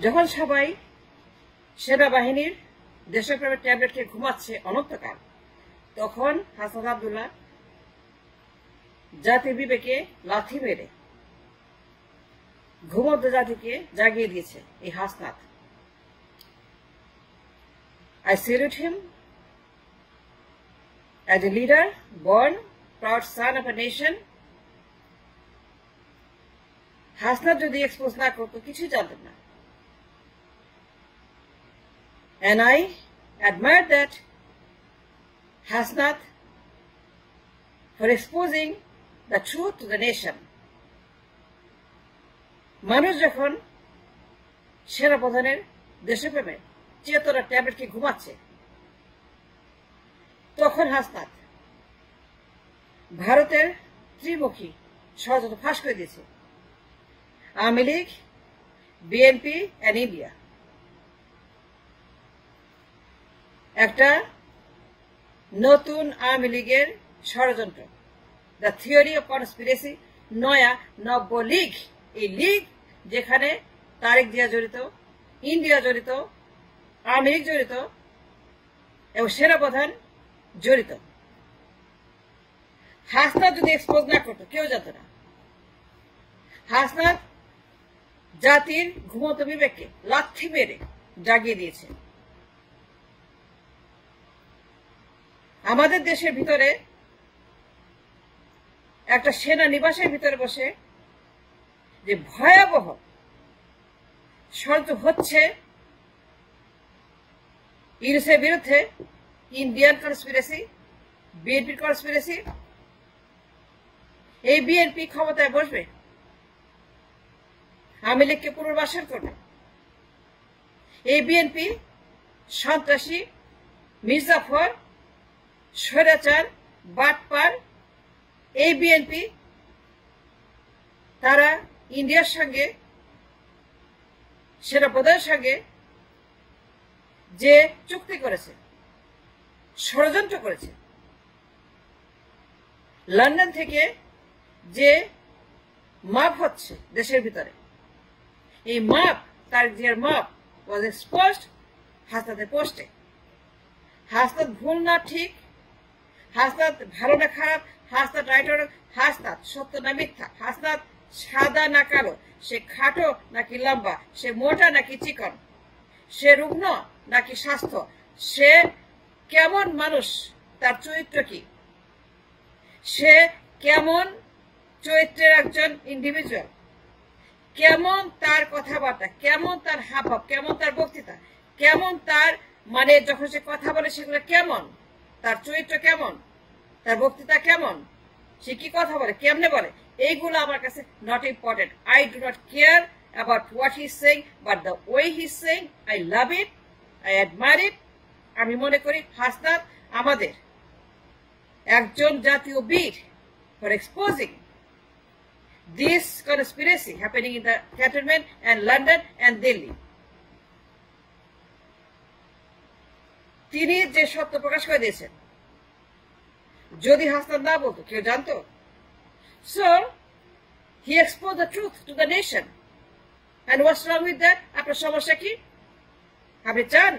যখন সবাই সেনাবাহিনীর দেশপ্রেমের ট্যাবলেট খেয়ে ঘুমাচ্ছে অনন্তকাল, তখন হাসনাত আব্দুল্লাহ জাতির বিবেকে লাথি মেরে ঘুমন্ত জাতিকে জাগিয়ে দিয়েছে এই Hasnat. I salute him as a leader, born, proud son of a nation. Hasnat যদি এক্সপোজ না করতো কিছুই জানতেন না। And I admire that Hasnat for exposing the truth to the nation. মানুষ যখন সেনাপ্রধানের দেশপ্রেমে চেতনা ট্যাবলেট খেয়ে ঘুমাচ্ছে, তখন হাসনাত ভারতের ত্রিমুখী ষড়যন্ত্র ফাঁস করে দিয়েছে। Awami League, BNP and India একটা নতুন আওয়ামী লীগের ষড়যন্ত্র, দ্য থিওরি অফ কনস্পিরেসি, নয়া নব্য লীগ। এই লীগ যেখানে তারেক জিয়া জড়িত, ইন্ডিয়া জড়িত, আওয়ামী লীগ জড়িত এবং সেনাপ্রধান জড়িত। হাসনাত যদি এক্সপোজ না করতো কেউ জানত না। হাসনাত জাতির ঘুমন্ত বিবেককে লাথি মেরে জাগিয়ে দিয়েছে। আমাদের দেশের ভিতরে একটা সেনা নিবাসের ভিতরে বসে যে ভয়াবহ ষড়যন্ত্র হচ্ছে ইউনুসের বিরুদ্ধে, ইন্ডিয়ান কনস্পিরেসি, বিএনপির কনস্পিরেসি। এই বিএনপি ক্ষমতায় বসবে, আওয়ামী লীগকে পুনর্বাসন করবে। এই বিএনপি সন্ত্রাসী, মির্জাফর, স্বৈরাচার, বাটপার। এই বিএনপি তারা ইন্ডিয়ার সঙ্গে, সেনাপ্রধানের সঙ্গে যে চুক্তি করেছে, ষড়যন্ত্র করেছে, লন্ডন থেকে যে মাপ হচ্ছে দেশের ভিতরে, এই মাপ, তারেক জিয়ার মাপ ওয়াজ এক্সপোজড হাসনাতের পোস্টে। হাসনাত ভুল না ঠিক, হাসনাত ভালো না খারাপ, হাসনাত রাইট, হাসনাত সত্য না মিথ্যা, হাসনাত সাদা না কালো, সে খাটো নাকি লম্বা, সে মোটা নাকি চিকন, সে রুগ্ন নাকি স্বাস্থ্য, সে কেমন মানুষ, তার চরিত্র কি, সে কেমন চরিত্রের একজন ইন্ডিভিজুয়াল, কেমন তার কথাবার্তা, কেমন তার হাবভাব, কেমন তার বক্তৃতা, কেমন তার মানে যখন সে কথা বলে সেগুলো কেমন, তার চরিত্র কেমন, তার বক্তৃতা কেমন, সে কি কথা বলে, কেমনে বলে, এইগুলো আমার কাছে not important. I do not care about what he is saying, but the way he is saying, I love it, I admire it. আমি মনে করি হাসনাত আমাদের একজন জাতীয় বীর for exposing this conspiracy happening in the cantonment and London and Delhi. তিনি যে সত্য প্রকাশ করে দিয়েছেন, যদি হাসনাত না বলতো কেউ জানতো? So he exposed the truth to the nation. And what's wrong with that? আপনার সমস্যা কি? আপনি চান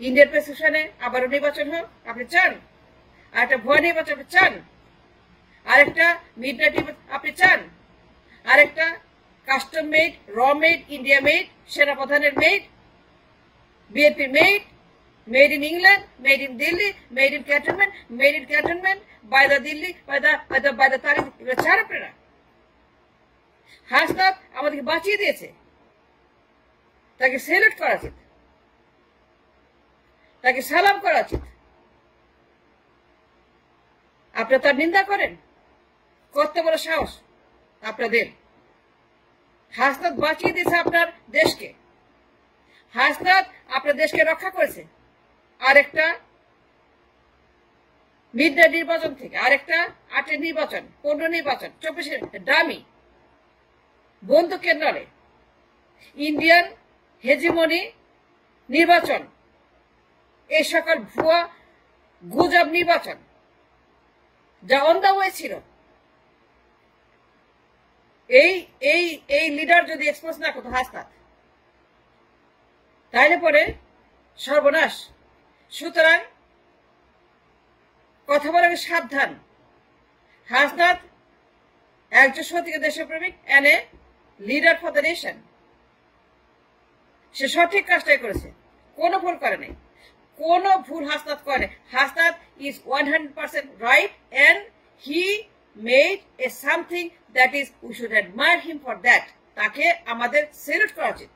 ইন্ডিয়ান প্রেসক্রিপশনে আবারও নির্বাচন হোক? আপনি চান আর একটা ভয় নির্বাচন আপনি চান? আরেকটা মিডনাইট আপনি চান? আরেকটা কাস্টম মেড, র মেড, ইন্ডিয়া মেড, সেনাপ্রধানের মেড, বিএনপির made, made in England, made in Delhi, made in cantonment, by the Delhi, by the Tarique. এগুলো চান আপনারা? হাসনাত আমাদেরকে বাঁচিয়ে দিয়েছে, তাকে সেলুট করা উচিত, তাকে সালাম করা উচিত। আপনারা তার নিন্দা করেন? কত বড় সাহস আপনাদের! হাসনাত বাঁচিয়ে দিয়েছে আপনার দেশকে, হাসনাত আপনার দেশকে রক্ষা করেছে আরেকটা মিডনাইট নির্বাচন থেকে, আরেকটা 8 নির্বাচন, 15 নির্বাচন, 24 ডামি বন্দুকের নলে ইন্ডিয়ান হেজিমনি নির্বাচন, এই সকল ভুয়া গুজব নির্বাচন যা অন দ্য ওয়ে ছিল, এই এই এই লিডার যদি এক্সপোজ না করতো হাসনাত, তাইলে পরে সর্বনাশ। সুতরাং কথা বলার সাবধান। হাসনাত একজন সত্যিকার দেশপ্রেমিক and a leader for the nation. সে সঠিক কাজটাই করেছে, কোনো ভুল করে নাই, কোনো ভুল হাসনাত করে। Hasnat is 100% right and he made a something that is we should admire him for that. তাকে আমাদের সেলুট করা উচিত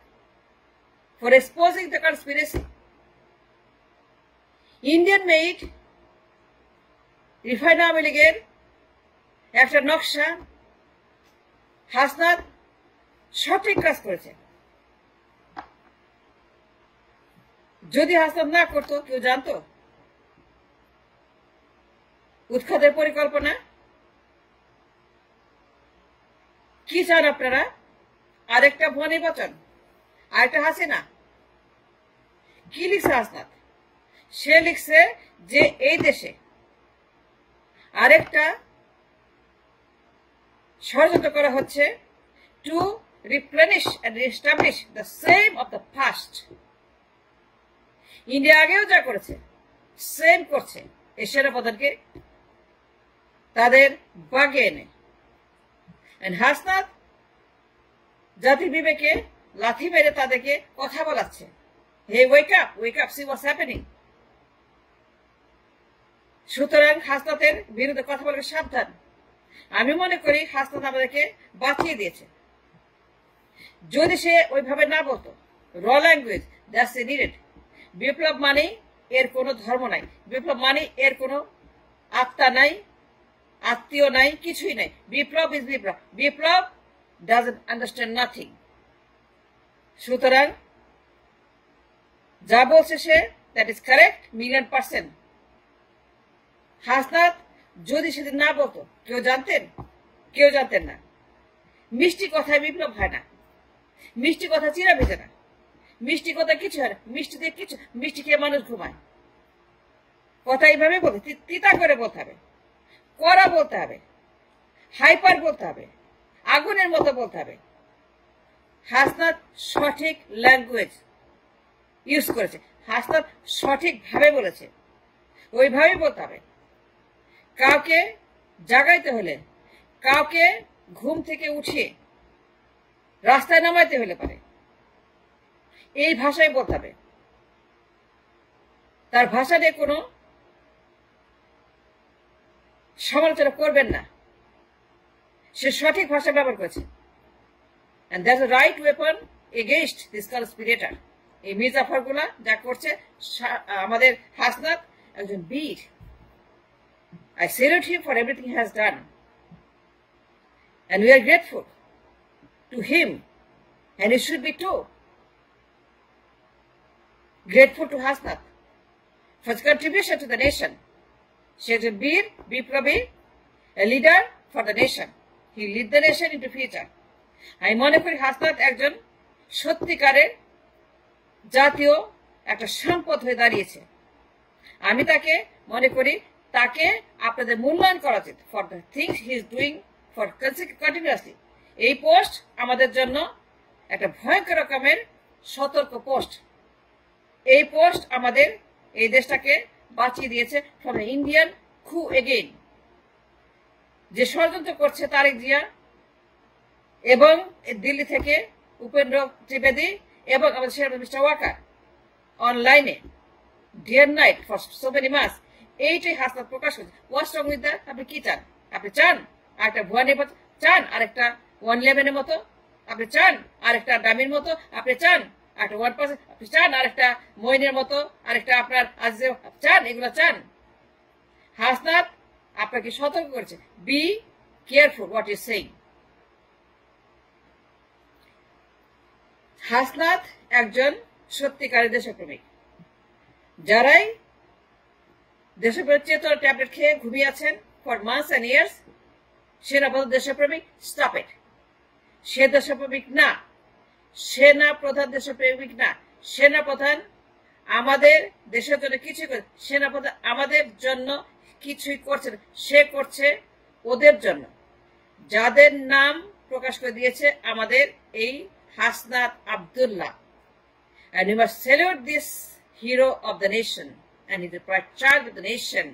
for exposing the conspiracy. Indian made refine Awami লীগের একটা নকশা হাসনাত সঠিক কাজ করেছে। যদি হাসনাত না করতো কেউ জানতো? উৎখাতের পরিকল্পনা কি চান আপনারা? আরেকটা ভুয়া নির্বাচন, আরেকটা হাসিনা? কি লিখছে হাসনাত? সে লিখছে যে এই দেশে আরেকটা ষড়যন্ত্র করা হচ্ছে to replenish and reestablish the same of the past. India আগেও যা করেছে সেম করছে এই সেনাপ্রধানকে তাদের বাগে এনে। হাসনাত জাতির বিবেকে লাথি মেরে তাদেরকে কথা বলাচ্ছে, hey wake up, see what's happening. সুতরাং হাসনাতের বিরুদ্ধে কথা বলতে সাবধান। আমি মনে করি হাসনাত আমাদেরকে বাঁচিয়ে দিয়েছে। যদি সে ওইভাবে না বলতো, র ল্যাঙ্গুয়েজ দ্যাটস নিডেড। বিপ্লব মানে এর কোনো ধর্ম নাই, বিপ্লব মানে এর কোনো আত্মা নাই, আত্মীয় নাই, কিছুই নাই। Biplob is Biplob. Biplob doesn't understand nothing. সুতরাং যা বলছে সে দ্যাট ইজ কারেক্ট 1,000,000%। হাসনাত যদি সেদিন না বলতো কেউ জানতেন? কেউ জানতেন না। মিষ্টি কথায় বিপ্লব হয় না, মিষ্টি কথা চিরা ভেজে না, মিষ্টি কথা কিছু হয় না। মিষ্টিতে কিছু, মিষ্টি খেয়ে মানুষ ঘুমায়। কথা এইভাবে বলতে, তিতা করে বলতে হবে, কড়া বলতে হবে, হাইপার বলতে হবে, আগুনের মতো বলতে হবে। হাসনাত সঠিক ল্যাঙ্গুয়েজ ইউজ করেছে, হাসনাত সঠিকভাবে বলেছে, ওইভাবেই বলতে হবে। কাউকে জাগাইতে হলে, কাউকে ঘুম থেকে উঠিয়ে রাস্তায় নামাইতে হলে পারে এই ভাষায় বলতে হবে। তার ভাষা নিয়ে কোনো সমালোচনা করবেন না, সে সঠিক ভাষা ব্যবহার করেছে। And that's a right weapon against this conspirator. এই মির্জাফর গুলা যা করছে, আমাদের হাসনাত একজন বীর। I salute him for everything he has done. And we are grateful to him. And it should be too. Grateful to Hasnat for his contribution to the nation. She is a bir, biplabi, a leader for the nation. He lead the nation into future. আমি মনে করি হাসনাত একজন সত্যিকারের জাতীয় একটা সম্পদ হয়ে দাঁড়িয়েছে। আমি তাকে মনে করি তাকে আপনাদের মূল্যায়ন করা উচিত for the things he is doing for continuously. এই পোস্ট আমাদের জন্য একটা ভয়ঙ্কর রকমের সতর্ক পোস্ট। এই পোস্ট আমাদের এই দেশটাকে বাঁচিয়ে দিয়েছে ফ্রম ইন্ডিয়ান কু এগেইন। যে ষড়যন্ত্র করছে তারেক জিয়া এবং দিল্লি থেকে উপেন্দ্র ত্রিবেদী এবং আমাদের শেয়ার মিস্টার ওয়াকার অনলাইনে day and night for so many মাস, এইটাই হাসনাত প্রকাশ করছে। What's wrong with that? আপনি কি চান? আপনি চান আরেকটা ভুয়া নির্বাচন? চান আরেকটা 111-এর মতো? আপনি চান আরেকটা ডামির মতো? আপনি চান আরেকটা 1%? আপনি চান আরেকটা মইনের মতো? আরেকটা আপনার আজিজ চান? এগুলো চান? হাসনাত আপনাকে সতর্ক করেছে, be careful what is saying. Hasnat একজন সত্যিকারের দেশপ্রেমিক। যারাই দেশপ্রেমিক চেতনা ট্যাবলেট খেয়ে ঘুমিয়ে আছেন ফর মান্থস এন্ড ইয়ার্স, সেনাপ্রধান দেশপ্রেমিক, স্টপ ইট। সে দেশপ্রেমিক না, সেনা প্রধান দেশপ্রেমিক না। সেনাপ্রধান আমাদের দেশের জন্য কিছুই করে, সেনাপ্রধান আমাদের জন্য কিছুই করছে না, সে করছে ওদের জন্য। যাদের নাম প্রকাশ করে দিয়েছে আমাদের এই Hasnat Abdullah. And we must salute this hero of the nation and he's a pride child of the nation.